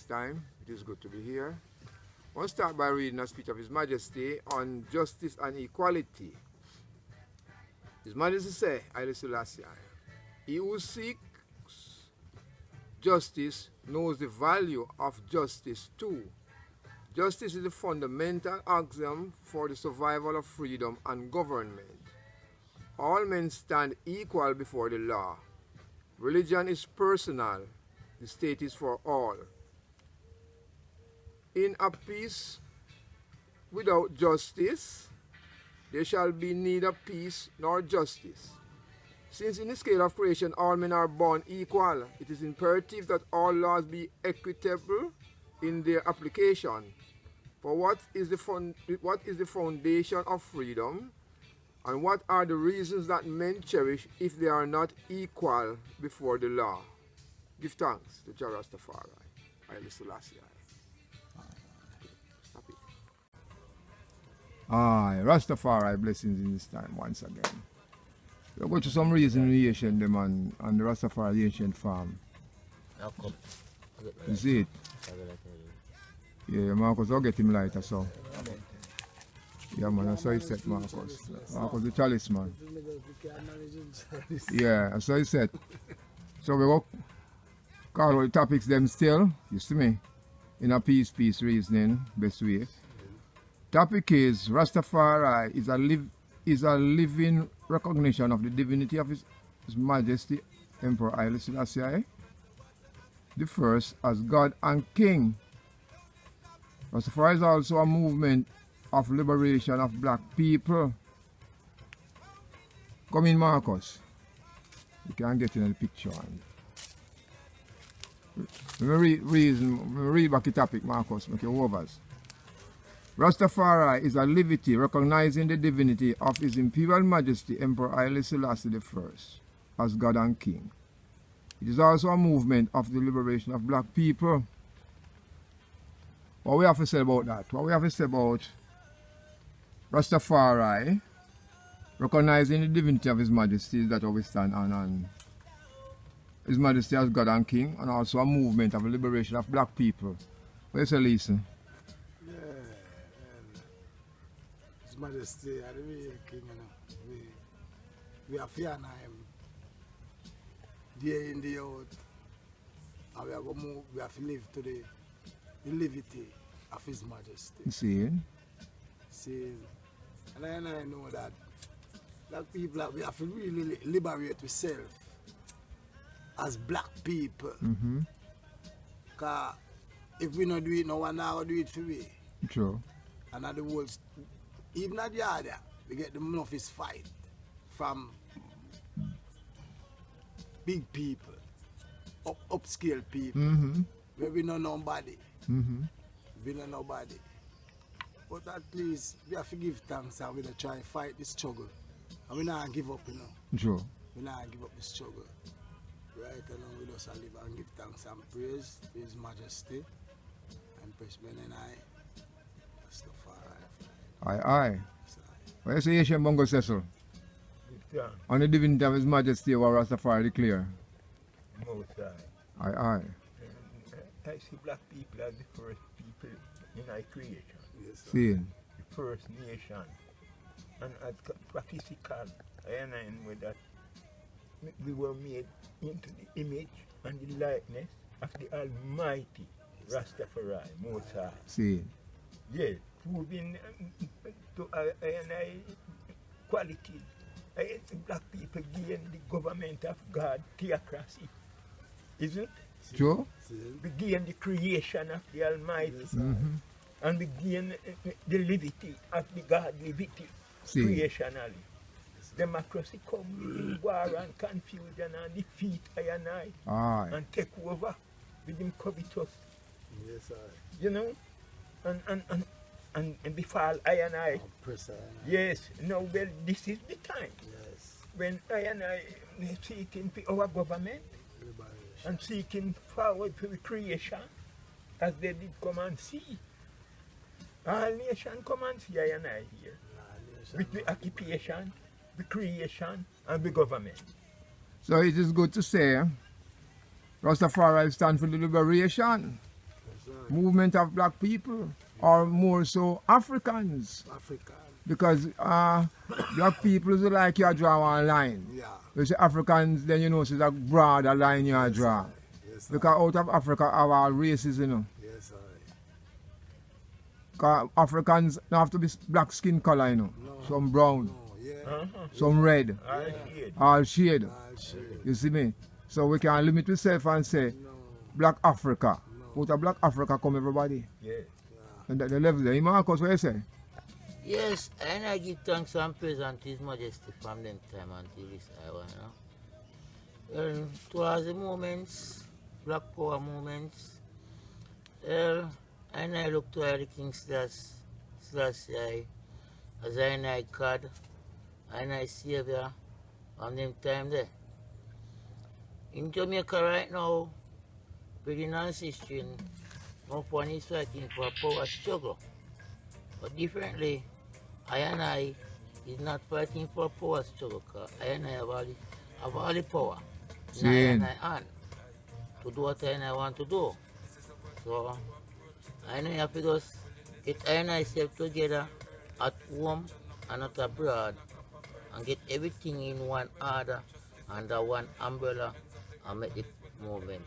this time. It is good to be here. I want to start by reading a speech of His Majesty on justice and equality. His Majesty said, Haile Selassie I, he who seeks justice knows the value of justice too. Justice is the fundamental axiom for the survival of freedom and government. All men stand equal before the law. Religion is personal. The state is for all. In a peace without justice, there shall be neither peace nor justice. Since in the scale of creation all men are born equal, it is imperative that all laws be equitable in their application. For what is the foundation of freedom, and what are the reasons that men cherish if they are not equal before the law? Give thanks to Jah Rastafari, Haile Selassie I. Stop it. Aye, Rastafari blessings in this time once again. We'll go to some reason them on the Rastafari Acient Farm. You see it? Yeah, Marcus, I'll get him lighter, so. Yeah, man, that's how he said, Marcus. Marcus, the chalice, man. Yeah, that's how he said. So we go call all the topics them still, you see me, in a peace reasoning, best way. Topic is Rastafari is a living recognition of the divinity of His Majesty Emperor Haile Selassie I, the first as God and King. Rastafari is also a movement of liberation of black people. Come in, Marcus. You can get in the picture. Read back the topic, Marcus. Make your overs. Rastafari is a livity recognizing the divinity of His Imperial Majesty Emperor Haile Selassie I as God and King. It is also a movement of the liberation of black people. What we have to say about that? What we have to say about Rastafari recognizing the divinity of His Majesty is that we stand on His Majesty as God and King, and also a movement of the liberation of black people. What do you say, Lisa? Yeah, and His Majesty is the real King, you know. We are fear now him day in, day out. And we are going to move, we have to live to the liberty of His Majesty. See? And I know that black people, we have to really liberate ourselves as black people. Because if we don't do it, no one will do it for we. True. And at the world, even at the other, we get the toughest fight from big people, upscale people, where we know nobody. We know nobody. But at least we have to give thanks and we try to fight this struggle. And we not give up, you know. True. We not give up the struggle. Right, and we just live and give thanks and praise to His Majesty and Empress Benenai. Rastafari. Aye. What you say, Asian Bongo Cecil? Yeah. On the divinity of His Majesty, what Rastafari declare? Most Aye. I see black people as the first people in our creation. Yes, sir. See? The first nation. And as practical, I know with that we were made into the image and the likeness of the Almighty Rastafari, Most High. See? Yes, proving to quality. Black people gain the government of God, theocracy. Isn't it? True? We gain the creation of the Almighty. And we gain the liberty of the God liberty creationally. Democracy come with war and confusion and defeat I and Aye. and take over with him covetous. Yes, sir. You know? And befall I and I. Oppressor. Yes, no, well, this is the time Yes. when I and I seeking for our government Liberation. and seeking forward for the creation as they did come and see. All nation come and see I and I here. With the occupation, the creation, and the government. So it is good to say Rastafari stand for the liberation movement of black people, or more so Africans. African. Because black people is like you draw one line. Yeah. You say Africans, then you know it's a broader line you draw. Yes, Because out of Africa have all races, you know. yes, sir. Because Africans don't have to be black skin color, you know. No. Some brown, No, yeah. some red, all shade. Ah, shit. You see me? So we can limit ourselves and say No. black Africa. Out of black Africa come everybody. Yeah. And that the level there. Marcus, what you say? Yes, and I give thanks and praise unto His Majesty from them time until this hour, you know. Well, towards the moments, Black Power moments, and I look to the King Selassie I, as I God, and I Savior, on them time there. In Jamaica right now, within ancestry, no one is fighting for power struggle. But differently, I is not fighting for power struggle, because I have all the power. Same. I to do what I want to do. So, I have to just get myself together at home and not abroad, and get everything in one order, under one umbrella, and make the movement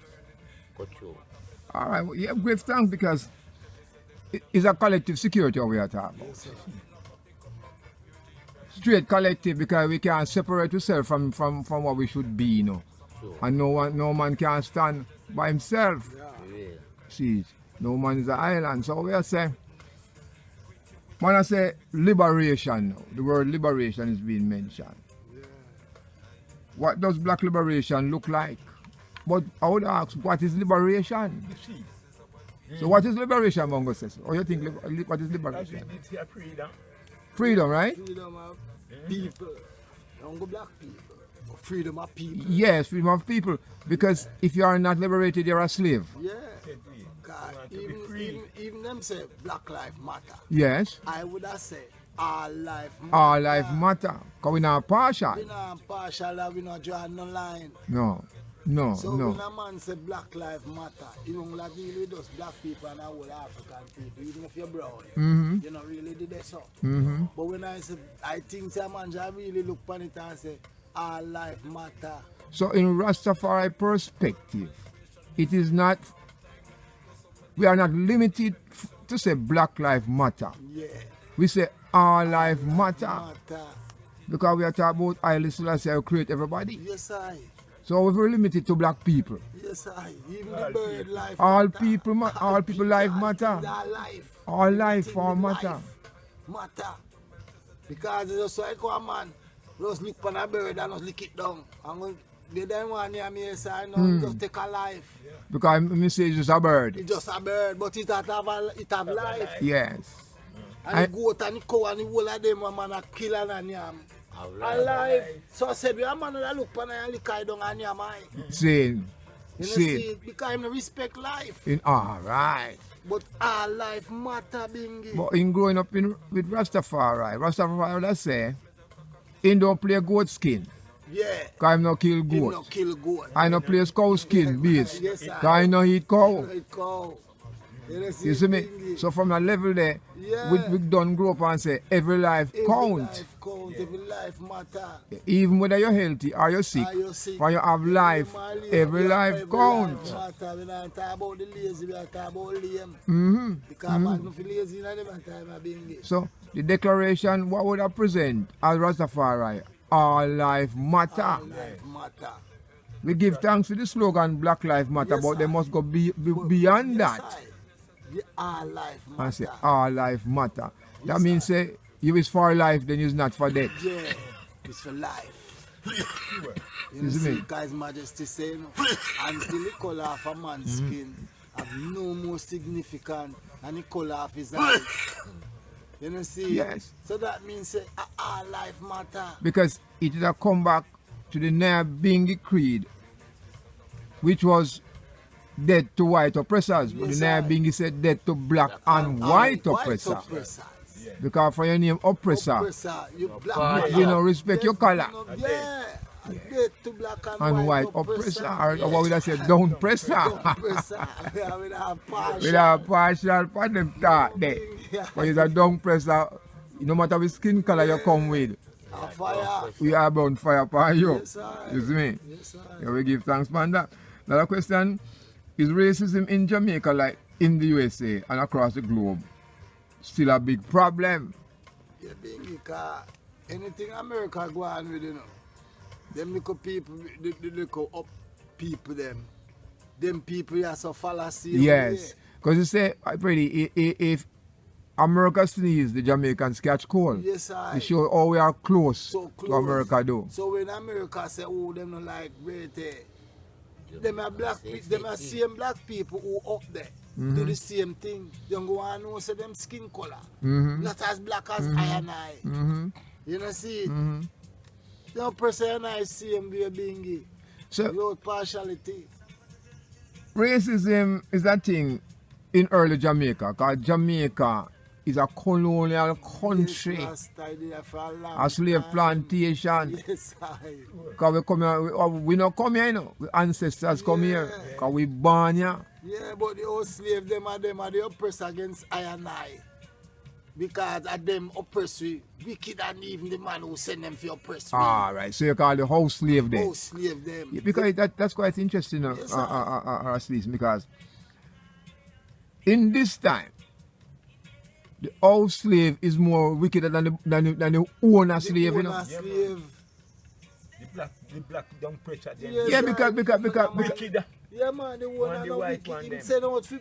go through. All right, well, yeah, give thanks because it's a collective security we are talking about. Straight collective because we can't separate ourselves from what we should be, you know. True. And no man can stand by himself. Yeah. See it? No man is an island. So we are saying, when I say liberation, now, the word liberation is being mentioned. What does black liberation look like? But I would ask, what is liberation? You see, So what is liberation, Mongo says? Or you think what is as we liberation? did here freedom, Freedom, right? Freedom of people. Don't go black people. But freedom of people. Yes, freedom of people. Because if you are not liberated, you're a slave. Yeah. said we. God, want to be free. even them say Black Lives Matter. Yes. I would have said all life matter. All life matter. Because we're not partial. We not partial, we not draw no line. No. So No. when a man say Black Lives Matter, you don't like deal with us black people and all African people, even if you're brown. Mm-hmm. You know really did that so. Mm-hmm. But when I say, I think that man just really look upon it and say, all life matter. So in Rastafari perspective, it is not, we are not limited to say Black Lives Matter. Yeah. We say all life matter. Matter. Because we are talking about Haile Selassie I who create everybody. Yes, I. So we're limited to black people. Yes, I. Even the bird life All matter. people life matter. All life. All life Everything form with matter. life matter. Because it's just like a man just look on a bird and just lick it down. And when they don't want near me, so I know just take a life. Because me say it's just a bird. It's just a bird, but it have life. Yes. And the goat and the cow and the whole of them, a man a kill and yam. Alive. So I said, a man that look on and lick it down and yam. Same. You know, Same. see, because I respect life. All right. But all life matter, Bingy. But in growing up with Rastafari would say, he don't play goat skin. Yeah. Because I'm not kill Him goat. no kill goat. I no play cow skin base. Yes, sir. Because I no eat cow. It cow. You see me? Bingy? So from that level there, Yeah. we done grow up and say every life Every count. life count, every life matter. Even whether you're healthy or you're sick, Are you sick? when you have life, every life count. Matter. We don't talk about the lazy, we talk about lame. Mm-hmm. Because man no feel lazy in the time of being So the declaration, what would I present as Rastafari? All life matter. all life matter. We give thanks to the slogan Black Lives Matter, Yes, but they sir. must go beyond Yes, that I. The all life and say matter. all life matter. That Yes, means say you is for life, then you's not for death. Yeah, it's for life. You You see see, me? His Majesty saying, until the color of a man's skin have no more significant than the color of his eyes. You know, see? Yes. So that means say, all life matter. Because it is a comeback to the Nyabingi Creed, which was dead to white oppressors. But Yes, the sir. Nyabingi said dead to black and white oppressors. oppressors. Because for your name oppressor, Oppressor, you black. you know, respect your color. Yeah. Dead to black And white oppressor, or what would I say, down pressure. Oppressor. With a partial. With a partial for them thought there. But it's a down pressure, no matter which skin color you come with, A fire. we are bound fire upon you. Yes, sir. You see me? Yes, sir. Yeah, we give thanks for that. Another question, is racism in Jamaica like in the USA and across the globe still a big problem? Yeah, because anything America go on with, you know, them little people, the little up people, them people are so fallacy. Yes, because you say, Freddie, if America sneeze, the Jamaicans catch cold. Yes, I. It show how we are close, So close. to America do. So when America say, oh, them not like great, them are black, them are same black people who up there do the same thing. They go on know say them skin color, not as black as I and I. You know see it. The person and I see him be a bingy. So Without partiality. racism is a thing in early Jamaica, because Jamaica is a colonial country, Yes, Rasta, they are for a long a slave time. plantation. Yes, I. Because we come here, we not come here, you know. We ancestors come here, because we born here. Yeah, but the old slave, them are the oppressed against I and I. Because of them oppress we, wicked and even the man who send them for oppress we. All right, so you call the house slave then. House slave them. Yeah, because that's quite interesting, Yes, sir. Rastas, because in this time, the house slave is more wicked than the owner slave, you know. owner slave. The black don't pressure them. Yes, Yeah, sir. because Wicked. Yeah, man, the owner the no white wicked. one Him them. send out for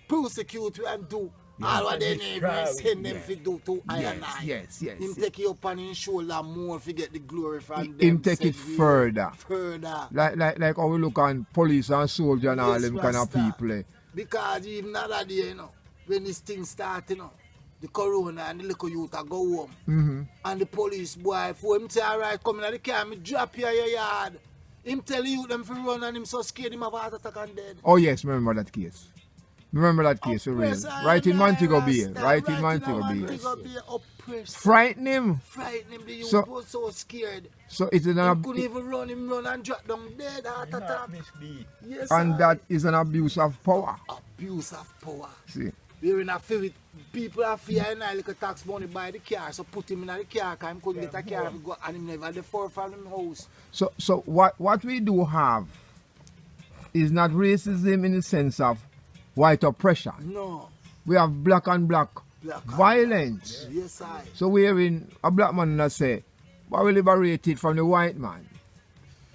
persecute we and do. All what they need, destroy send it. them for do to I and I. yes. Him take you up on his shoulder more to get the glory from them. Him take it said we. further. Further. Like how we look on police and soldier and all Yes, them kind of Rasta. people. Eh. Because even another day, you know, when this thing start, you know, the corona and the little youth a go home. And the police boy, for him say, all right, come in the car, me drop you at your yard. Him tell you them to run and him so scared him have a heart attack and dead. Oh yes, remember that case. Remember that case, for real. Oppress I Right in and I, Montego Bay. Rasta. Right in in Montego Montego Bay. Bay, oppressed. Frighten him. Frighten him, the youth So- was so scared. So it is He an couldn't even run, him run and drop down dead, heart Not attack. mislead. Yes, and sir. that is an abuse of power. Abuse of power. See. We're in a fear, people are fear and I like a tax money buy the car, so put him in the car, because he couldn't get a car and go and him never had the four from him house. So what we do have is not racism in the sense of white oppression. No. We have black and black Black and violence. Yes, I. So we hearing a black man that say, but we liberated from the white man.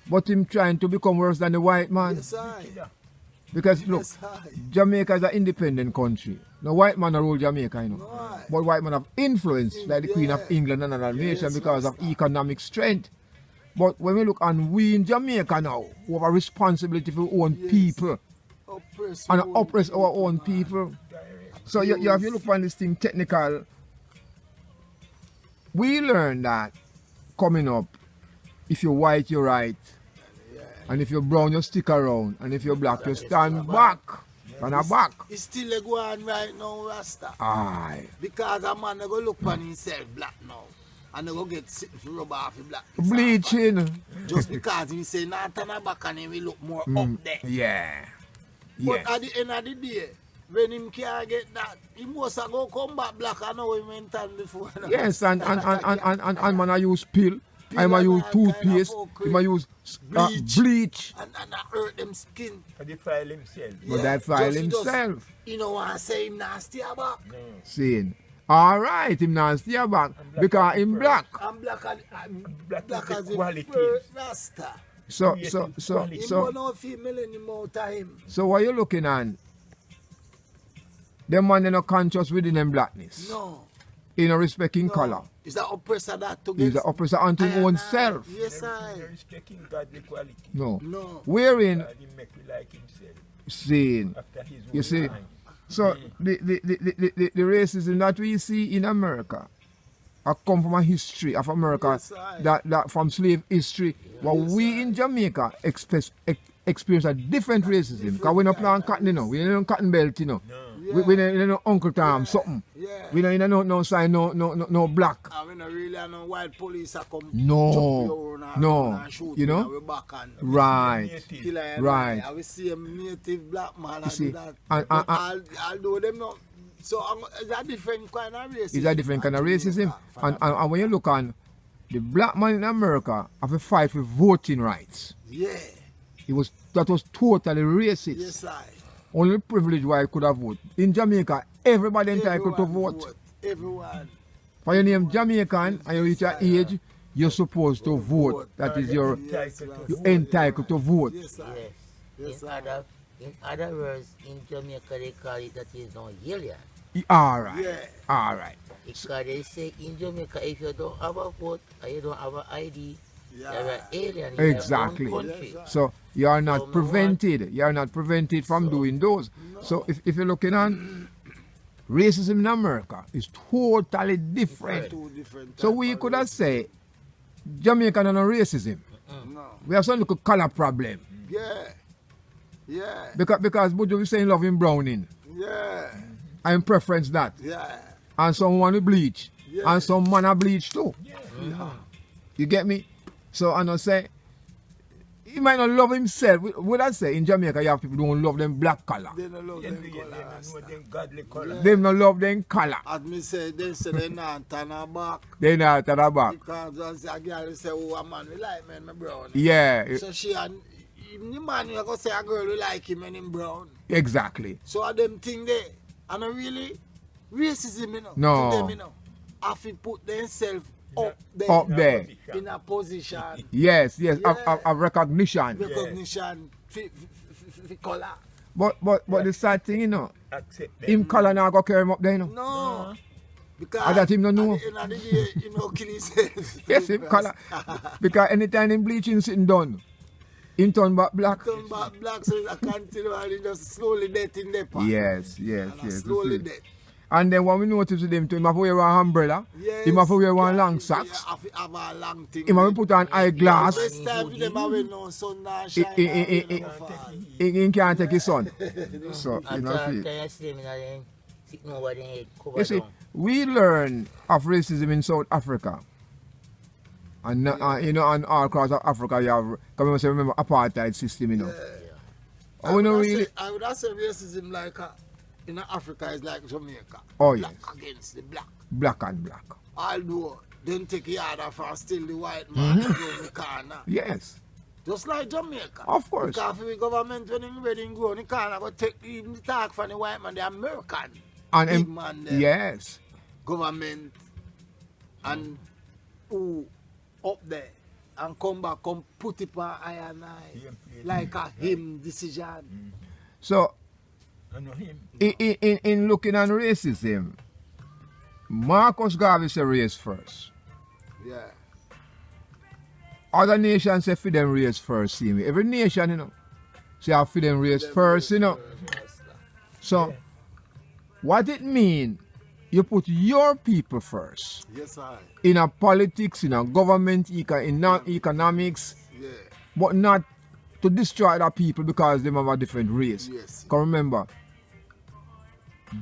But him trying to become worse than the white man. Yes, I. Because look, Yes, I. Jamaica is an independent country. No white man rule Jamaica, you know. No, aye. But white man have influence, like the Queen of Yeah. England and other Yes, nations because of Rasta. economic strength. But when we look on we in Jamaica now, we have a responsibility for our own Yes. people Oppress and own oppress our own man. people. So you have to look on this thing technical. We learn that coming up, if you're white, you're right. And if you're brown, you stick around. And if you're black, you stand back. And a back. It's still a go on right now, Rasta. Aye. Because a man go look on himself black now. And they go get sick for rub off the black. Bleaching. Just because he say not turn back and he will look more up there. Yeah. But Yeah. at the end of the day, when him can't get that, he must have go come back black. I know him in time before. Yes, and man I use pill. I Pill might and use all kind of toothpaste. fuckery. I might use Bleach. bleach. And that hurt them skin. And they file himself. But Yeah, that file just- himself. You know what I say him nasty about? No. Saying, all right, him not stay back because him black. I'm black and Black black is as the a quality. first Rasta. So Yes, so it's so quality. Him so so, no female anymore to him. so what you looking at? Them man they not conscious within them blackness. No. You know respecting no. color. Is that oppressor that to He's get? the oppressor unto his own self. Yes, They're I. respecting godly quality. No. No. Wherein God he make we like himself saying after his you own see. kind. So the racism that we see in America come from a history of America Yes, aye. that from slave history. But we in Jamaica experience a different racism because we not plant cotton, you know. We don't cotton belt, you know. No. We don't know Uncle Tom something. Yeah. We don't no sign no black. I mean, really, I know white police are come No, chop you and, no, and shoot you know? we back and Right. kill her. Right. I will see a native black man and see, do that. and- But and- although them not, so it's a different kind of racism. It's a different kind of racism. And when you look on the black man in America have a fight for voting rights. Yeah. That was totally racist. Yes, I. Only privileged white could have voted. In Jamaica, everybody entitled to vote. Everyone. For your name Jamaican and you reach your age, you're supposed to vote. That is you're entitled to vote. Yes, sir. Yes. Yes, sir. In other words, in Jamaica they call it that is no alien. Alright. Yeah. Alright. Because they say in Jamaica if you don't have a vote or you don't have an ID, Yeah. you're an alien in Exactly. your own country. So you are So, not prevented. You are not prevented from doing those. So if you're looking on racism in America is totally different. Two different So type we of could have racism. said Jamaican and no racism. No. We have some little color problem. Yeah. Yeah. Because Buju was saying love him browning. Yeah. I'm preference that. Yeah. And someone will bleach. Yeah. And some man a bleach too. Yeah. You get me? So I know say he might not love himself. What I say in Jamaica you have people who don't love them black color. They don't love them They color. know them godly color. Them not love them color. As me say, they say they not turn her back. They not at the back. Because once a girl say, oh, a man we like me and my brown. Yeah, So she and the man you go say a girl we like him and him brown. exactly. So are them thing there. And really racism, you know. No. To them, you know. Have to put themselves up there. Up there. In a position. Yes, Yeah. of recognition. Recognition. For color. But the sad thing, you know, Accept them. him color now go carry him up there, you know. No. Because And that him no know. at the end of the day, you know, kill himself. Yes, him color. Because anytime him bleaching sitting done, him turn back black. Come back black so I continue and he just slowly death in the part. Yes. And you slowly see. death. And then when we notice with him too, him have to wear one umbrella, Yes. him have to wear one Yeah, long yeah, socks, have to have a long thing. him have to put on eyeglass, This time them have no sun and Eh, shine. eh, eh, and eh, fall. he can't take his son. So, you And know, see. can you see them in the sitting over their head, cover You see, down. we learn of racism in South Africa. And you know, and all across Africa you have, come on, say, remember apartheid system, you know. Oh, we know really. I would have said racism like in Africa is like Jamaica. Oh, Black yes. against the black. Black and black. Although then take yard off and steal the white man Mm-hmm. from the corner. Yes, Just like Jamaica. of course. Because the government when him ready and grow, the corner go take the talk from the white man, the American. And big man there. yes, Government and who up there and come back, come put it on I and I like a him decision. so I know him. in looking at racism, Marcus Garvey say race first. Yeah. Other nations say for them race first, see me. Every nation, you know, say I for them race first, you know. So, what it mean, you put your people first. Yes, I. In a politics, in a government, in economics, Yeah. but not to destroy other people because they have a different race. Yes. Because remember,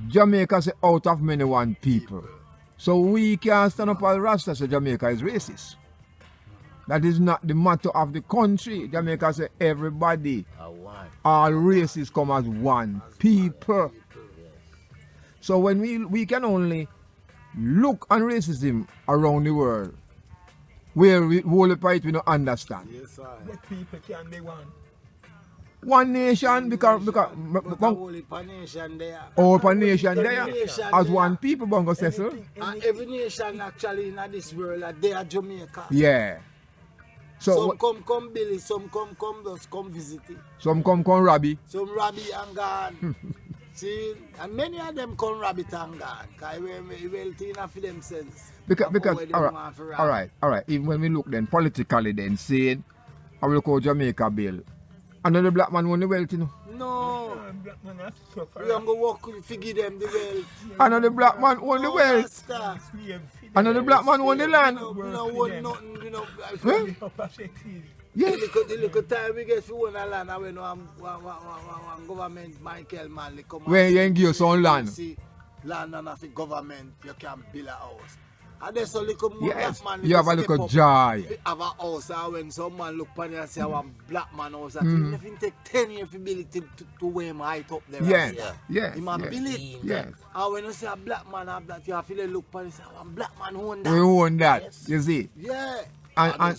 Jamaica say out of many one people. So we can't stand up as Rastas say Jamaica is racist. That is not the matter of the country. Jamaica say everybody, all races come as one people. So when we can only look on racism around the world, where we whole part we don't understand. Yes, I. But people can be one. One nation because But a whole heap of nation there. all per nation there nation as there. one people bongo say so. And every nation actually in this world they are Jamaica. Yeah. So Some come Billy, some come just come visit it. some come Robbie. Some rabbit and gone. See, and many of them come rabbit and gone. Because we wealthy enough for themselves. Because Where they want for rabbit. all right. Even when we look then politically then saying I will call Jamaica bill. Another black man won the wealth, you know. No. Black man have to suffer. We are going to work to give them the wealth. Another black man won the No, wealth. Rasta. Slave. Another black man won the land. We don't want nothing, you know. Huh? Upper sex. Yeah. The little time we get for one land, and when one government, Michael Manley, come When you give us some land. See land and of the government, you can build a house. And there's a little more Yes. black man. You have a little joy. Have a house, and when some man look upon you and say, I want black man house, even if it take 10 years to build it to weigh him height up there. Yes. Yeah. Yes. He might Yes. build it. Yes. And when you say a black man have that, you have to look upon you and say, I want black man who own that. We own that. Yes. You see? Yeah. And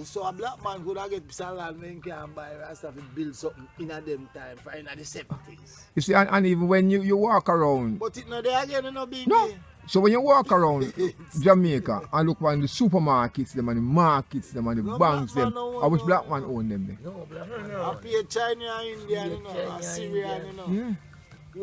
So a black man could have get some land when he can buy Rasta to build something in a them time for in the 70s. you see, and even when you walk around, But it not there again, you know, being no. So when you walk around Jamaica and look on the supermarkets, them and the markets, them and the No banks, black them, man no I wish own black no, man no. own them. Then. No, black man. I pay China, India, you know, China, and Syrian, you know. Yeah.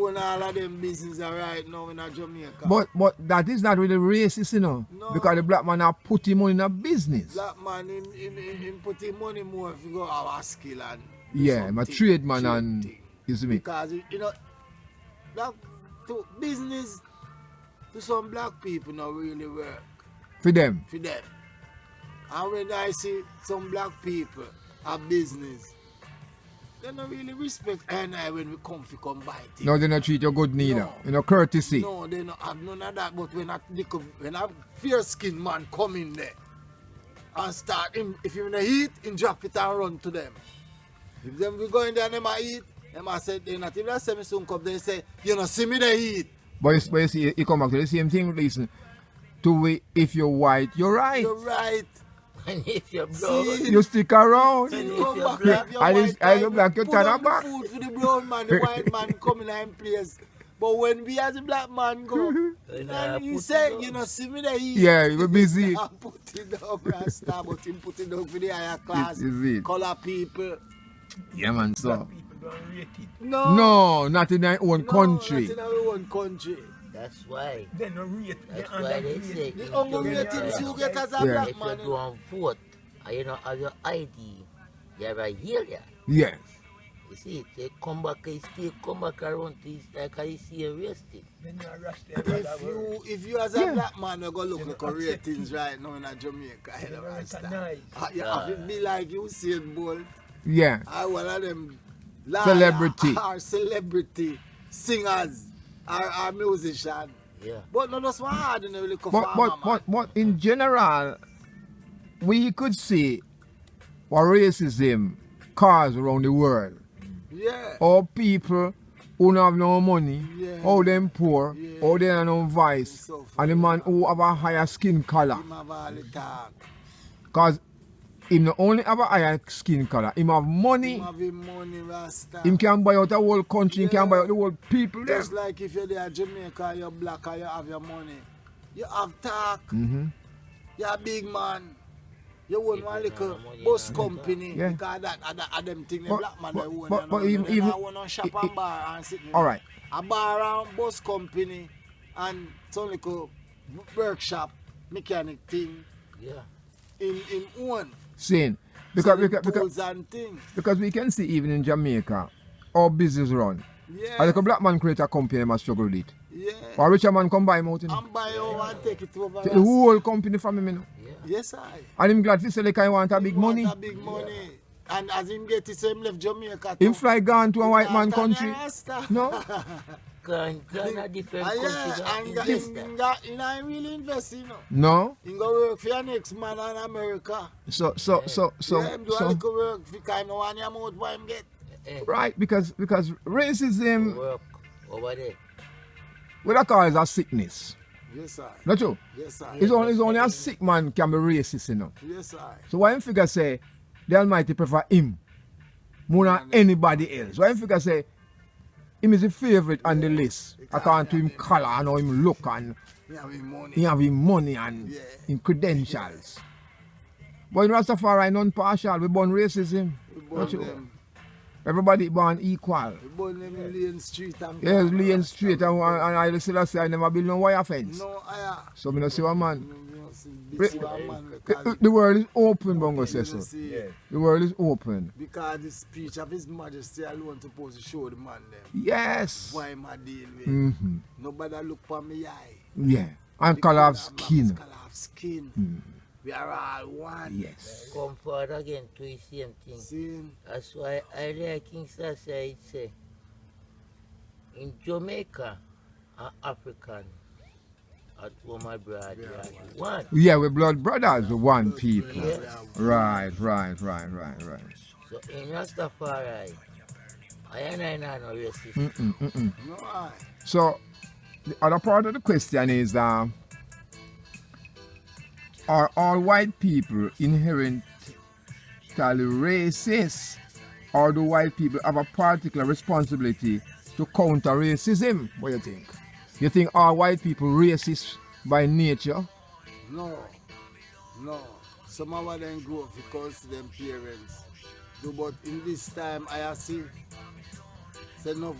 Own all of them business are right now in Jamaica. But that is not really racist, you know, No. because the black man have put him on in a business. Black man, him put him money more if you go our skill and do Yeah, I'm a something, trade man and thing. you see me. Because, you know, black to business to some black people not really work For them. for them. And when I see some black people have business, they don't really respect and I when we come to come buy things. No, they not treat you good neither. No. You know, courtesy. No, they don't have none of that. But when a fair skinned man come in there and start him, if you in the heat, him drop it and run to them. If them we go in there and them a eat, them a say they not even say me soon come, they say, you know, see me the heat. But you see, you come back to the same thing, listen. If you're white, you're right. You're right. And if you're See, brown, You stick around. Then if come you're back black, if you're I white, just- I time, look like you put turn up back. the food for the brown man, the white man coming in place. But when we as a black man go, and he put say, it you know, see me the heat. Yeah, you were busy. I put it down Rasta, but him put it down for the higher class, is it. color people. Yeah, man, so. Black people don't rate it. No, not in their own country. Not in our own country. that's why. They don't rate. That's They why they underrate. say The if only you ratings you get as a Yeah. black if you man. go and vote and you don't have your ID, you're right here. Yeah. Yes. You see, they come back, they still come back around to this, like I see a race thing. Then you are Rasta. If you as a Yeah. black man, you go look You like know, ratings right now in Jamaica. You know, Rasta. recognize. You have to be like you see it, Bolt. Yeah. I one of them Celebrity. Or celebrity singers or musician. Yeah. But no, that's one hard in the little But, farmer, but in general, we could see what racism cause around the world. Yeah. All people who don't have no money, Yeah. all them poor, Yeah. all them have no vice, So and the man who have a higher skin color. Him have all the talk. Because him not only have a higher skin color, him have money, Him have him money, Rasta. him can buy out the whole country, him can Yeah. buy out the whole people there. Just like if you're there in Jamaica, you're black and you have your money. You have talk. Mm-hmm. You're a big man. You own one People little have money bus and company. Yeah. Because that them thing, the But- black man but- they own. but- you but know. even- They even- don't own no shop and bar and sit. All right. A bar and bus company and some little workshop mechanic thing Yeah. in own. Saying, because tools and things. because we can see even in Jamaica, our business run. Yeah. And like a black man create a company, he must struggle with it. Yeah. Or a richer man come buy him out, you know. And buy over and take it over. The whole company from him, you know. Yeah. Yes, I. And him glad to say like I want a big He want money. a big money. And as him get it, so him left Jamaica. Him too. fly gone to a white man He country. Rasta. No. Can a different Ah, country yeah, that and invest he not really invest, you know. No. He go work for your next man in America. So Yeah, him do a little work for kind of one amount what him get. Eh, right, because racism, work over there. what I call is a sickness. Yes, I. Not true? Yes, I. It's only a sick man can be racist, you know. Yes, I. So why him figure say the Almighty prefer him more than anybody else? Why him figure say him is the favorite on the list according to him color and how him look and He have him money. he have him money and Yeah. him credentials. But in Rastafari, non-partial, we born racism. We born Not true. them. Everybody born equal. We born them in Lane Street and Yes, Lane Street and Haile Selassie I never build no wire fence. No, I. So me no see one man. This one man because The world is open, Bongo says so. see, Yeah. The world is open. because the speech of His Majesty alone supposed to show the man them Yes. why him a deal with. Mm-hmm. Nobody look for me eye. Yeah. And color of skin. Color of skin. Mm. We are all one. Yes. Come forward again to the same thing. See? That's why I like King Selassie I say, in Jamaica, an African, at home abroad, we are one. Yeah, we're blood brothers, one people. Yes. Right. So in Rastafari, I ain't no racist. No, I. So, the other part of the question is, are all white people inherently racist, or do white people have a particular responsibility to counter racism? What do you think? You think all white people racist by nature? No. Some of them grow up because them parents do, but in this time I see enough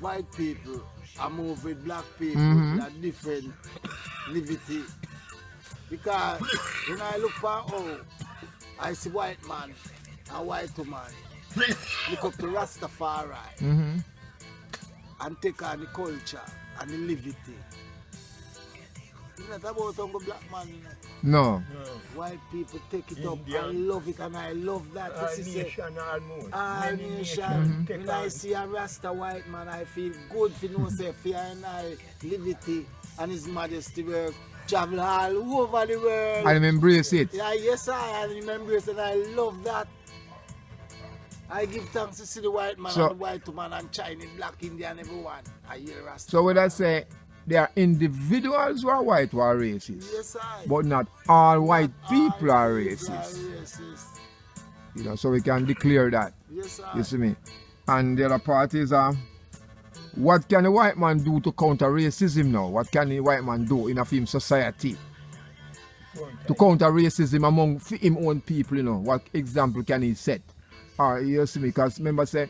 white people are move with black people that different livity. Because when I look for I see white man and white woman look up to Rastafari and take on the culture and the livity. It's not about Uncle Black man, you know. No. White people take it up. Indian. I love it and I love that. All This is it. nation almost. All Many nation. nations take When I on. see a Rasta white man, I feel good for no say fear and I liberty and His Majesty will travel all over the world. I embrace it. Yeah, yes, I remember it and I love that. I give thanks to see the white man So- and the white woman and Chinese, black, Indian, everyone. I hear Rasta. So would I say there are individuals who are white who are racist, Yes, I. but not all white people All are people racist. racist. You know, so we can declare that. Yes, I. You see me? And the other part is, what can the white man do to counter racism now? What can the white man do in a film society to counter racism among him own people, you know? What example can he set? Or you see me? Because remember say,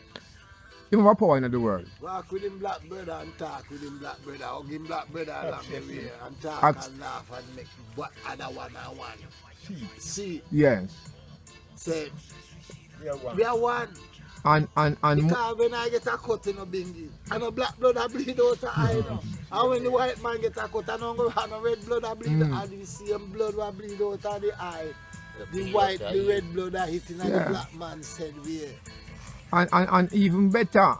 he have a power in the world. Walk with him black brother and talk with him black brother. Hug him black brother along the way and talk Ask- and laugh and make what other one I want. See, Yes. say, We are one. we are one. And Because when I get a cut in a bingy, and a black blood I bleed out the eye now. And when the white man get a cut, and a red blood I bleed out, and the same blood will bleed out of the eye. The white, the red blood are hitting and Yeah. the black man said we. and even better,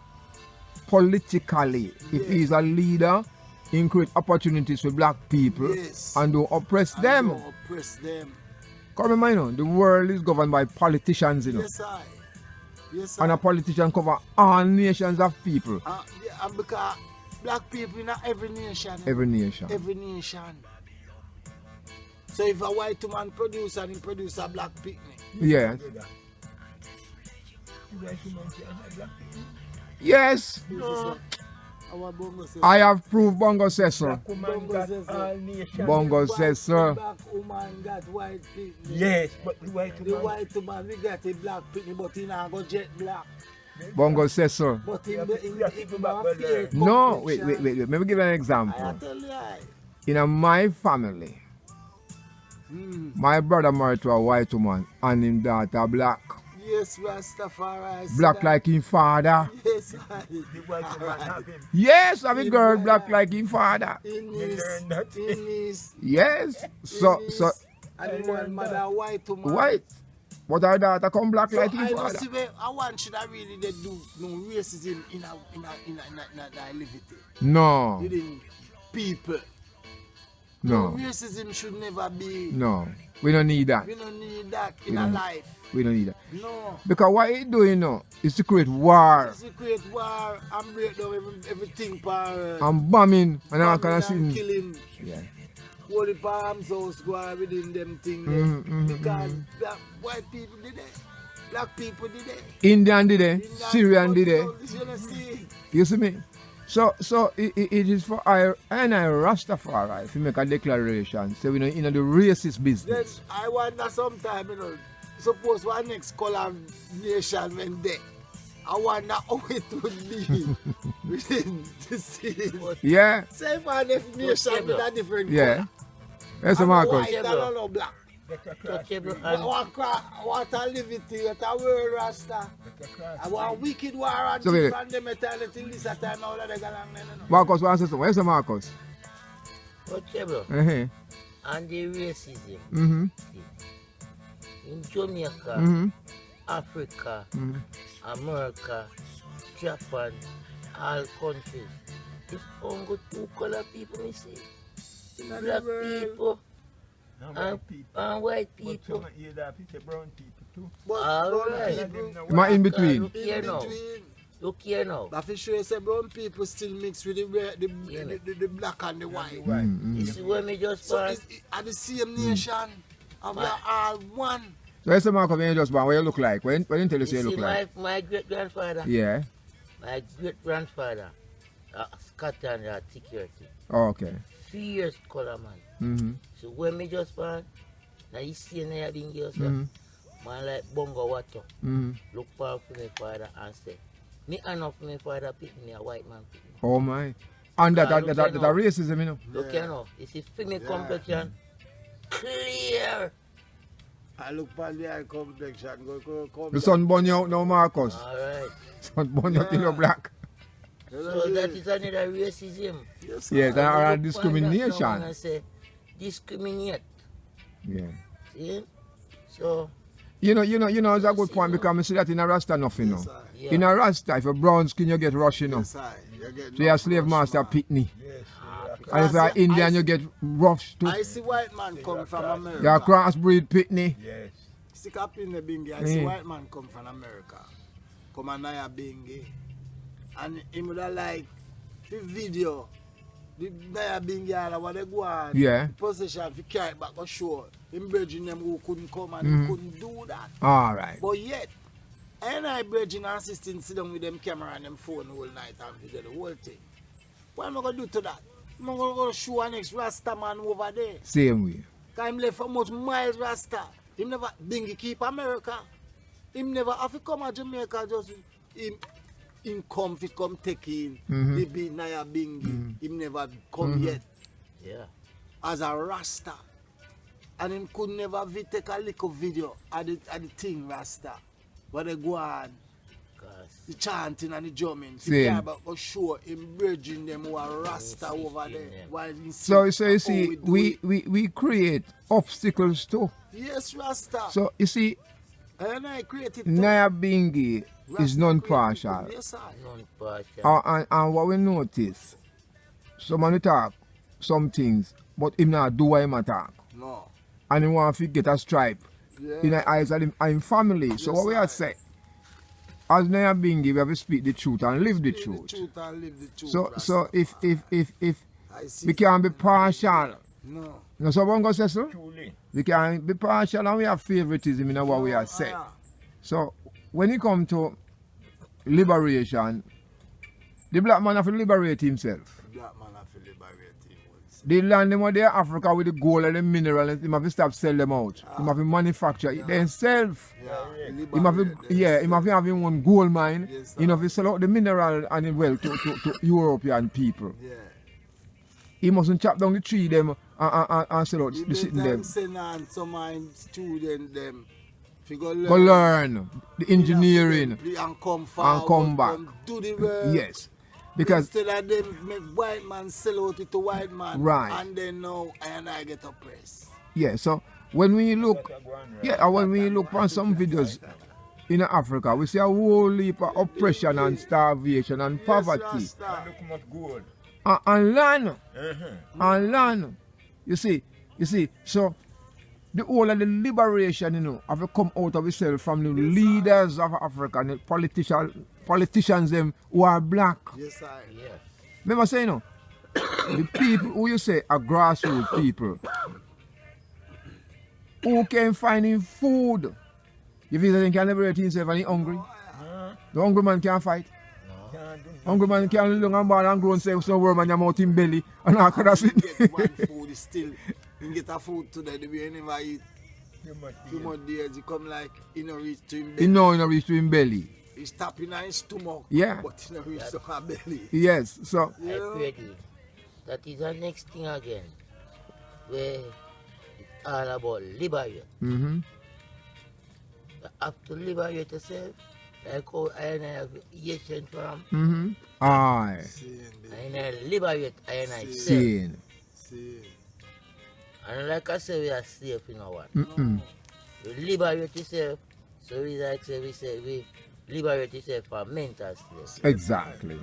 politically, if Yes. he's a leader, he create opportunities for black people Yes. and don't oppress And them. don't oppress them. Come remember, you know, the world is governed by politicians, you know. Yes, I. Yes, And I. a politician cover all nations of people, Yeah, and because black people in every nation. every nation. Every nation. So if a white man produce and he produce a black picnic, Yes. You guys human can have black people. Yes, no. Our bongo says. I have proved Bongo says so. Black woman Bongo got says so. all nations. Bongo says so. Black woman got white picnic. Yes, but the white The woman. white man we got a black picnic, but he not go jet black. Bongo says so. But Yeah, in but the we have to go back fair there. No, wait. complexion, Let me give you an I example. tell you, I. In my family, my brother married to a white woman and him daughter black. Yes, Rastafari. I see Black that. like him father. Yes, I. The white woman have him. Yes, I'm a girl black like him father. In You his, learn that. in his, Yes. So and the one mother white woman. white. But our daughter come black So like him I don't father. see where I want should I really they do no racism in a livity No. within people. No. Racism should never be. No. We don't need that. We don't need that in We a don't- life. We don't need that. No. Because what he doing now is to create war It's to create war and break down everything for and bombing and all kind of things. killing. Yeah. All the palms house go on within them things. Because black, white people did it. Black people did it. Indian did it. Indian Syrian did it. people, you see. You see me? So it is for I and I Rastafari if you make a declaration. So we know in the racist Then business. I wonder sometime, you know, suppose one next color nation went there. I wonder how it would be within the scene. Yeah. Say if one nation with a different Yeah. color. Yes, And Marcus. white and no black. Get a cross. Touchable What a liberty, what a world Rasta. Get a cross. I want wicked war and So wait. from them eternity this time now that they go along there, no. Marcus wants to say, where's the Marcus? touchable. Uh-huh. and the racism. Mm-hmm. In Jamaica, Mm-hmm. Africa, Mm-hmm. America, Japan, all countries. It's only two color people, we see. Black people and white But people. some hear that it's brown people too. But All brown right. people, Am I in between? Look here in now. between. Look here now. But for sure, say brown people still mix with the red, Yeah. the black and the white. Mm-hmm. You see where me just So pass? it's at the same nation, and we are all one. So that's the mark of when you just born, what you look like? When you tell us You you look see like? my great grandfather. Yeah. My great grandfather, Scotland security. Oh, okay. 3 years color man. Mm-hmm. So when me just born, now you see now being girls, Mm-hmm. man like bongo water. Mm-hmm. Look for my father and say, me enough my father pick me a white man pick me. Oh my. And that Look here now. racism, you know. Look here now, you see female complexion, clear. I look for the eye complexion, go The sun burn you out now, Marcus. Alright. Sun burn you out till you're black. So that is another racism. Yes, Yes, And and you our look for that now discrimination. and I say, discriminate. Yeah. See? So, You know, it's a good point because I see that in a Rasta nothing, you know. Yes, I. yeah. In a Rasta, if you're brown skin, you get rush, you know. Yes, I. You get So you're a slave master pitney. Yes, And if you're Indian, you get rough too. I see white man come from America. You're a crossbreed pitney. yes. Stick up in the bingy. I see white man come from America. Come and Naya bingy. And him would have like the video. The Naya bingy all what they go on. Yeah. The possession fi carry it back or show. Him bridging them who couldn't come and he couldn't do that. All right. But yet, I bridging and assisting sit down with them camera and them phone all night and video the whole thing. What am I gonna do to that? I'm gonna go show our next Rasta man over there. Same way. Cause him left for much miles Rasta. Him never bingy keep America. Him never have to come to Jamaica just him come fit come take in the big Naya bingy. Him never come yet yeah. as a Rasta. And him could never take a little video at the thing Rasta. Where they go on, the chanting and the drumming. Same. But show him bridging them who are Rasta over there. While he So see you how see, do it. we create obstacles too. Yes, Rasta. So you see, And I created Naya Bingi is non-partial. Yes, I. Non-partial. And what we notice, someone talk some things, but him not do what him attack. No. And he want to get a stripe Yeah. in the eyes of him family. So Yes, what we are say, as Naya Bingi, we have to speak the truth and live the Speak truth. The truth and live the truth. So Rasta. if I see. we can't be partial. No. You know someone go say so? Truly. We can be partial and we have favoritism in what we are saying. So when it comes to liberation, the black man have to liberate himself. Black man have to liberate him. The land them out there Africa with the gold and the mineral, and him have to stop sell them out. Him have to manufacture it themselves. Yeah. Him have to, him have to have his own gold mine. Yes, He have to sell out the mineral and the wealth to European people. Yeah. He mustn't chop down the tree them and sell out the sitting them. Send on some student them. If go Go learn the engineering and come forward, and come back. do the work. Yes. Because Instead of them make white man sell out it to white man. Right. And then now I get oppressed. yeah, so when we look when we look on some videos in Africa, we see a whole heap of oppression and starvation and poverty. Yes, Rasta. Look much gold. And land. Uh-huh. And land. You see, so the whole of the liberation, have to come out of itself from the leaders of Africa and the politicians them who are black. Yes, I. Yeah. Remember saying the people who you say are grassroots people who can find him food. If he can liberate himself and he's hungry, the hungry man can't fight. Can't do Hungry man can't look and ball and grow and say some worm and your mouth in belly and all kind of shit. Get one food is still. You get a food today, the way you never eat. too much. Few more days, it come like, you know, reach to him He belly. know he reach to him belly. He's tapping on his stomach. Yeah. But he never reach to her belly. Yes, so You know? I pray thee. That is the next thing again. Where it's all about liberate. mm-hmm. You have to liberate yourself. Like how I and I have Acient Farm. Mm-hmm. Aye. Seeing I and I liberate I and I self. Seeing. See. And like I say, we are safe in our one. We liberate yourself. So we like say we liberate yourself from mental slavery. Exactly.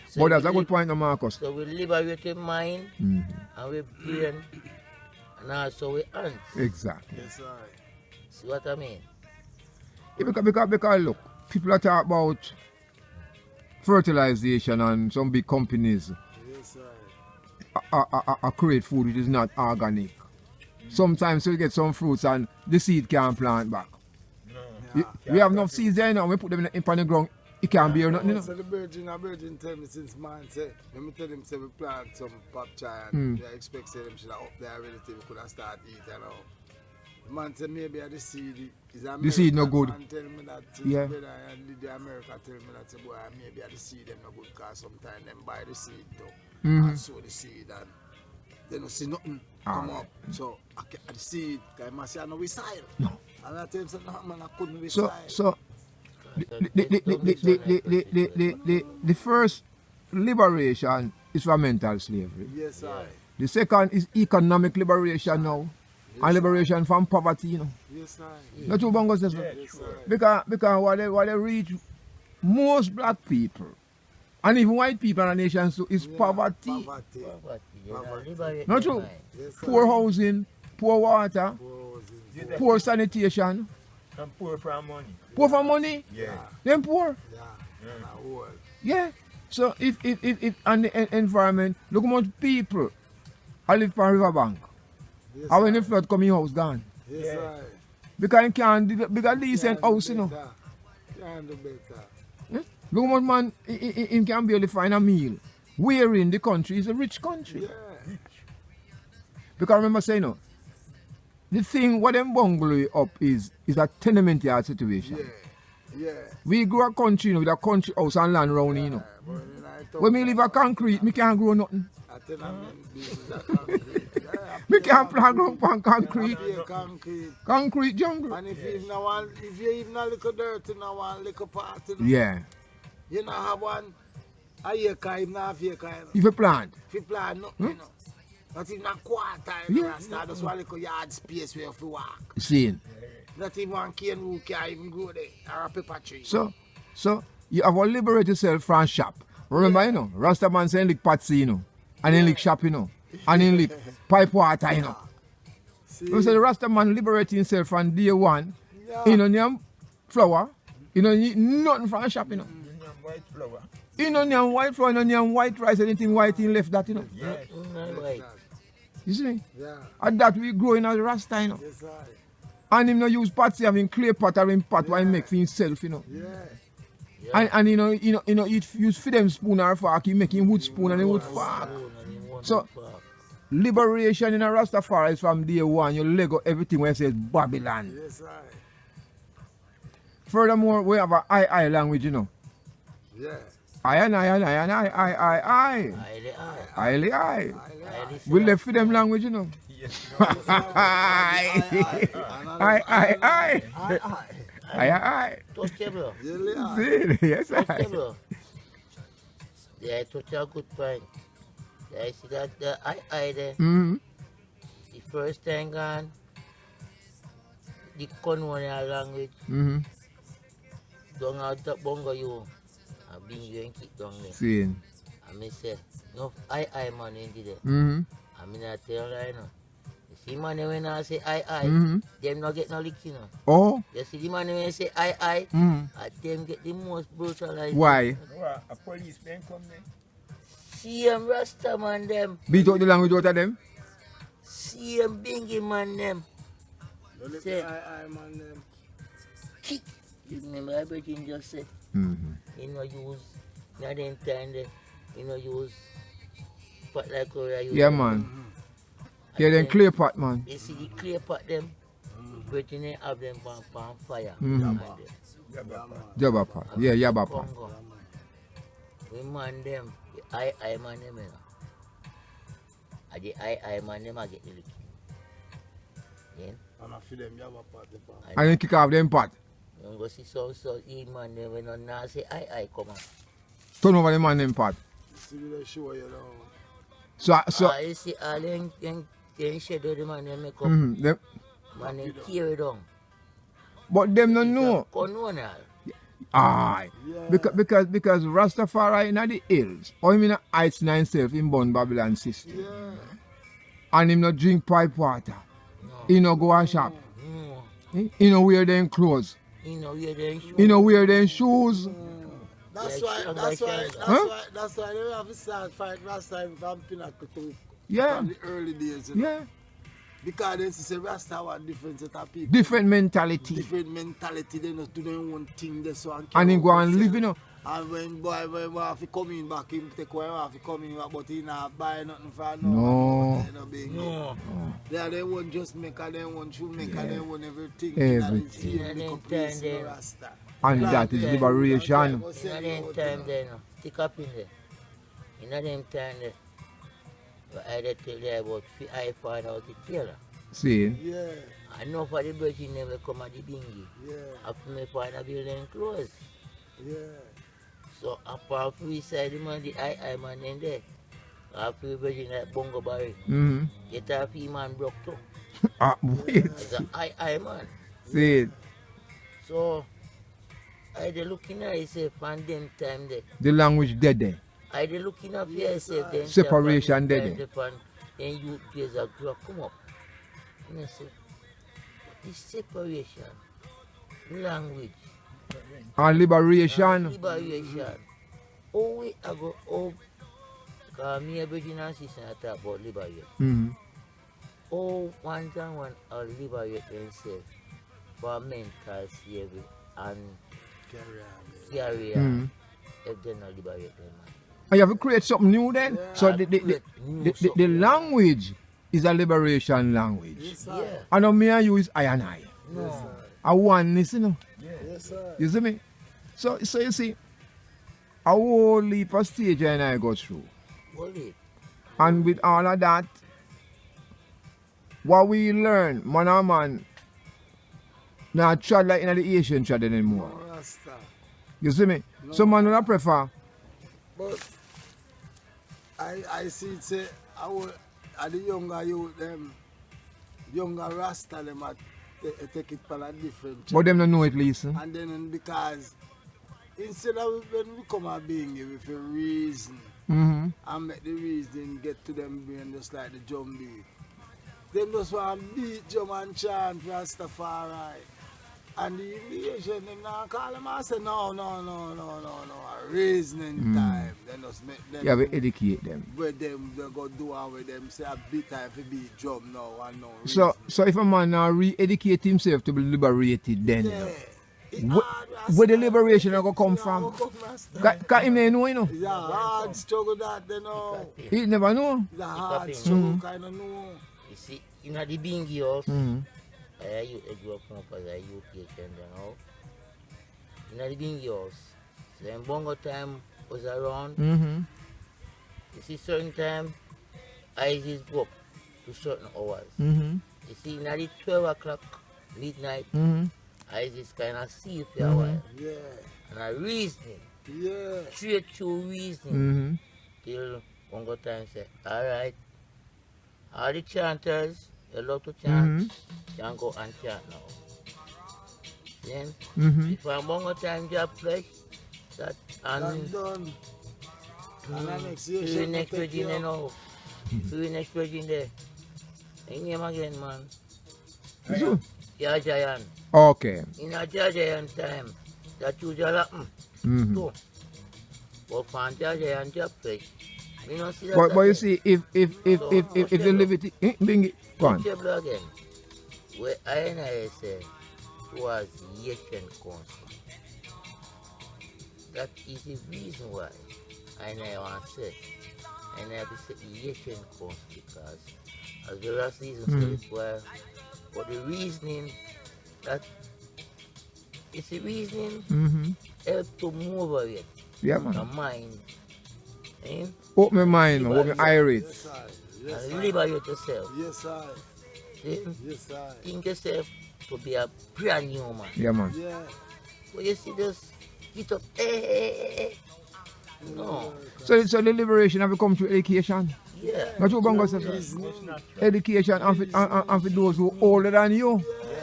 So But that's we a good lib- point, no, Marcus. So we liberate your mind and we brain and also we hands. Exactly. Yes, sir. See what I mean? Yeah, because look, people are talking about fertilization and some big companies Yes, sir. are create food which is not organic. Sometimes you get some fruits and the seed can't plant back. We have enough seeds there now, we put them in the ground, it can't bear nothing. You know? So the virgin tell me since man say, let me tell him say we plant some pop chai and they expect say them should have up there already till we could have start eating now. The man say maybe the seed is American. The seed no good. Man tell me that Yeah. brother and the America tell me that say boy maybe the seed them no good because sometimes them buy the seed too. And sow the seed and they don't see nothing come up. So I get the seed, because I must say I know we soil. No. And I tell him say no man I couldn't be So soil. the first liberation is from mental slavery. Yes, sir. The second is economic liberation now. And liberation from poverty, you know. Yes, sir. Not two bongos, that's Yes, sir. because what they reach most black people and even white people in the nation too is poverty. Poverty. Poverty, you know, Poverty. liberate Not your true. mind. Yes, sir. Poor housing, poor water, Poor, poor sanitation, And poor from money. poor for money, Yeah. them poor. yeah. And a whole. Yeah. So if and the environment, look how much people I live on riverbank. Yes, And when sir. the flood come in house gone. Yes, Yeah. sir. Because you can't do because decent Can't do house, you know. better. Can't do better. Yeah? Look how much man he can barely find a meal. Where in the country is a rich country. Yeah. Because remember saying no, the thing what them bungalow up is a tenement yard situation. Yeah. Yeah. We grow a country, you know, with a country house and land round, you know. But when I talk When me live a concrete, me can't grow nothing. I tell them this is a concrete. Yeah, Me can't plant ground on concrete. be a concrete. Concrete jungle. And if you even want, if you even a little dirt in one little part, you know, Yeah. you know have one a acre, even half acre, you know. If you plant. If you plant nothing, you know. Not even a quarter, you know, Rasta, just one little yard space where you walk. Seeing. Not even one cane who can even grow there, or a pepper tree. So you have to liberate yourself from shop. Remember, you know, Rasta man saying lick patsy, you know. And then lick shop, you know. And then lick pipe water, you know. See? You say the Rasta man liberate himself from day one. Yeah. You know, name flour. You know, nothing from shop, you know. You know, white flower. You know, name white flour, you know, name white rice, anything white in left that, you know. Yeah. Not right. You see? Yeah. And that we grow in as Rasta, you know. Yes, sir. And him no use patsy having clay pot or in pot what he make for himself, you know. Yeah. And you know, he use for them spoon or fork, he make him wood spoon and he wood fork. So- Liberation in a Rastafari is from day one. You lego everything when it says Babylon. Yes, sir. Furthermore, we have a I language, you know. Yeah. I. Haile I. I. Haile We left for them language, you know. Yes. I. Touchable. Really? See, yes, I. Touchable. Yeah, touch a good point. Yeah, I see that the I there. Mm-hmm. The first time gone, the colonial language, Mm-hmm. don't have the bongo you. I've been going to keep down there. Seeing. I mean, say, no, I man into there. Mm-hmm. I mean, I tell you right now. You see, man, when I say I, Mhm. them not get no lick, you know. Oh. You see, the man when say I, Mm. them get the most brutalized. Why? You know, a policeman come there. See them Rasta man, them. Beat out the language out of them. See them bingy man, them. Say, I man them. kick. You remember everything just said. Mm-hmm. You know, use, not them time there. You know, use, pot like how I use. Yeah, man. Yeah, then clear pot, man. You see the clear pot them, everything they have them on fire. Mhm. And Jabba pot. Yeah, Yabba pot. Congo. We man them, the I man them, you know. And the I man them, I get the lick. Yeah? And I feel them have a part the part. And then kick off them pot. You go see so he man them, when you now say I come on. Turn over the man them pot. See me they show you know. So You see all them Then shadow the man they make up. Them, Man they carry down. but them don't know. Colonial. Aye. Yeah. Because Rastafari in the hills, or him in the heights in himself in born Babylon system. Yeah. And him not drink pipe water. He no go a shop. No. He no wear them clothes. You know where they shoot. He no wear them shoes. That's Yeah, why Huh? they have to start fight Rasta from Pinnacle to Yeah. from the early days, you know. Yeah. Because they say Rasta are different set of people. Different mentality. Different mentality, they not do their own thing, they so And he go and live, you know. And when boy have to come in back, him take away have to come in back, but he not buy nothing for No. No. They won't just make a, they won't shoot make a, they won't everything. Everything. That is Yeah, the place then- in Rasta. And that is liberation. In them time then, stick up in there. In them time there. But I did tell you about I find out the tailor. See? Yeah, I know for the virgin never come at the bingy. yeah, After me find a building close. yeah. So apart from we side the man, the I man in there. After the virgin like Bongo Barry. Mm-hmm. Get a few man broke too. Ah, wait. It's a I man. See? So I dey looking at myself and them time there. The language dead there. I dey looking at yourself then. Separation there. Then you days a grow come up. And I say, this separation, language, And liberation. liberation. Oh we I go cause me a virgin and sister I talk about liberation. Mm-hmm. Oh one time one are liberate themselves for mental slavery and carry on if they not liberate them. And you have to create something new then. So the language is a liberation language. Yes, sir. Yeah. And me and you is I and I. No. A oneness, you know. Yes, sir. You see me? So you see, a whole heap of stage and I go through. Hold it. And with all of that, what we learn, man and man, not trad like in the Asian trad anymore. No Rasta. You see me? So man will prefer. But I see it say are the younger youth them younger Rasta them at take it for a different But them don't know it, listen. and then because instead of when we come a being with a reason Mm-hmm. and make the reason get to them brain just like the drum beat. Them just want to beat drum and chant Rastafari. And the Asian them now call them and say no, a reasoning time. Then just make them You have to educate them. where them they go do and with them say a bit time to beat drum now and no So if a man now re-educate himself to be liberated, then yeah. where the liberation will come from? Because him never know, you know. It's a hard struggle that they know. He never know. It's a hard struggle kind of know. You see, in the bingy house, Mm-hmm. I grew up as a unification, you know. In the bingy house, so when bongo time was around, Mm-hmm. you see certain time, I just go up to certain hours. Mm-hmm. You see, in the 12 o'clock, midnight, Mm-hmm. I just kind of see for a while. Yeah, And I reasoning, yeah. straight through reasoning, Mm-hmm. till bongo time say, alright, all the chanters, you love to chant, can go and chant now. Then, Mm-hmm. if I'm bongo time job flesh, that That's and done. And the next year, to the she next take virgin you there up. now. To the next virgin there. And him again, man. So, Yeah, giant. okay. In a giant time, that usually happen. Mm-hmm. Too. But for giant job flesh, me not see that. But you again. see, if the liberty, bring it, go on. Table again. Where I say was Asian council. That is the reason why I want to say, and I have to say Asian council because as the racism said it well, for the reasoning that it's the reasoning Mm-hmm. help to move away Yeah, the man. mind. Eh? Open my mind, man. Open my Yes, irate. sir. Yes, And sir. liberate yourself. Yes, sir. Eh? Yes, sir. Think yourself to be a brand new man. Yeah, man. Yeah. But you see this get up, No. So the liberation have to come through education. Yeah. Not true, Bongo says. Reasoning. Education and for those who older than you.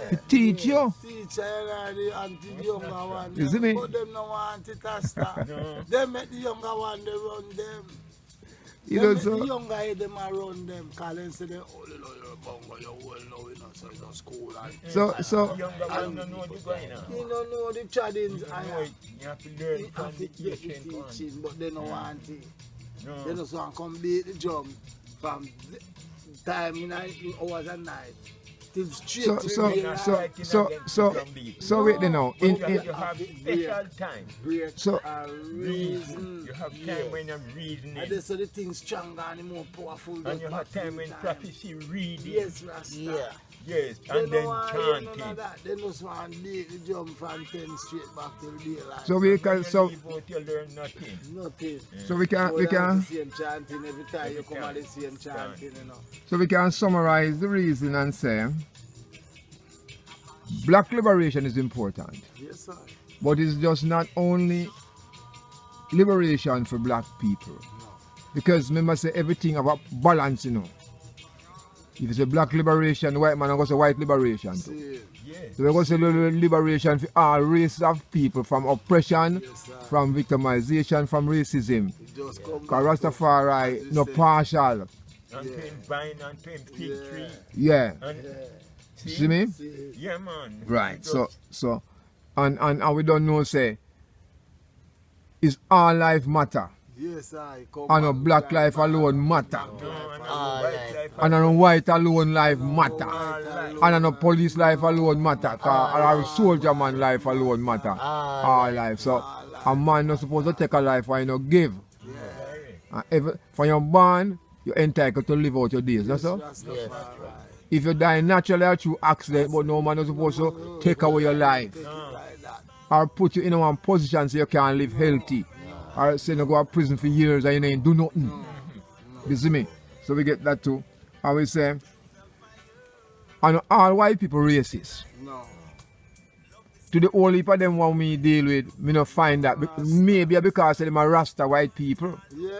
To teach you. Teacher and the younger one. You see me? But them no want it to stop. Them make the younger one, they run them. You Them know, make so, the younger head, them a run them. Call them say, oh, you know, you're Bongo, you're well now, you know, so you're in school. And so, Younger one don't know what you're going on. you don't know the challenge. You have to learn You from have the to get the ancient one. teaching, but they don't want it. No. They just want to come beat the drum from the time in hours and night. Till straight So- to so- the real so- life. so wait there now. You In, have special time. Break So- a reason. You have time when you're reasoning. And they say the thing's stronger and more powerful. And you have time when prophecy reading. Yes, Rasta. Yeah. Yes, They and then don't want none of chanting. that. They just want to beat the drum from 10 straight back till daylight. so we can, so, You leave out, you learn nothing. Nothing. so we can, Go down can, the same chanting every time you come at the same chanting, you know. so we can summarize the reason and say, black liberation is important, Yes, sir. but it's just not only liberation for black people. Because remember say everything about balance, you know. If it's a black liberation, the white man will say white liberation too. See, Yes. So we're going to say liberation for all races of people, from oppression, yes, sir. from victimization, from racism. It just come Because back to- Rastafari as no you say. partial. And to him vine and to him fig Yeah. tree. Yeah. And Yeah. See me? See, yeah, man. Right. Just- So and we don't know say is all life matter. yes, I come And no back black to life that. alone matter. No, and Ah, white like- life And no white alone life matter. Alone. And no police life alone matter. Or soldier man life alone matter. All life. So a man not supposed to take a life why you no give. And if for your born, you're entitled to live out your days. That's all. Rastafari. Yes. If you die naturally or through accident, but no man is supposed to take away your life. Like that. Or put you in one position so you can live healthy. Or say you go to prison for years and you ain't do nothing. You see me? So we get that too. And we say, and all white people racist. No. To the whole heap of them what we deal with, me not find that. Maybe because them are Rasta white people. Yeah.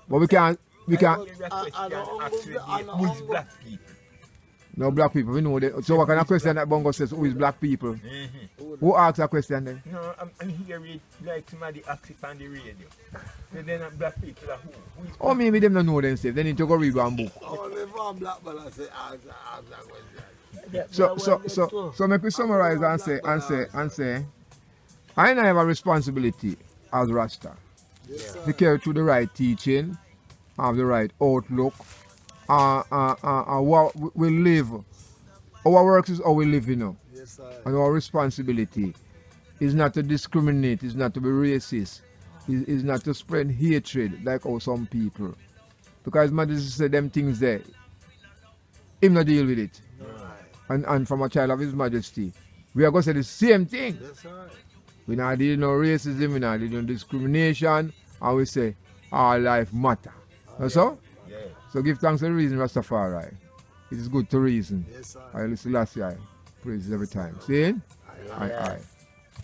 But we can't, I can give you a I question, don't actually, I don't who is humble- black people? no black people, we know that. So what kind of question that Bongo says, who is black people? Mm-hmm. Who asks that question then? No, I'm hearing it like somebody asks it on the radio. So then black people are who? Who is Or maybe them don't know themselves. They need to go read one book. Only for black man I say ask that question. So make we summarize and say, I have a responsibility as Rasta Yes, sir. to carry through the right teaching, have the right outlook, what we live. Our works is how we live, you know. Yes, sir. And our responsibility is not to discriminate, is not to be racist, is not to spread hatred like how some people. Because Majesty said them things there. Him not deal with it. Right. And from a child of His Majesty, we are going to say the same thing. Yes, sir. We not deal no racism, we not deal no discrimination, and we say all life matter. That's all? Yeah. So give thanks to the reason Rastafari. It is good to reason. Yes, sir. Haile Selassie I praise every time. See? Aye.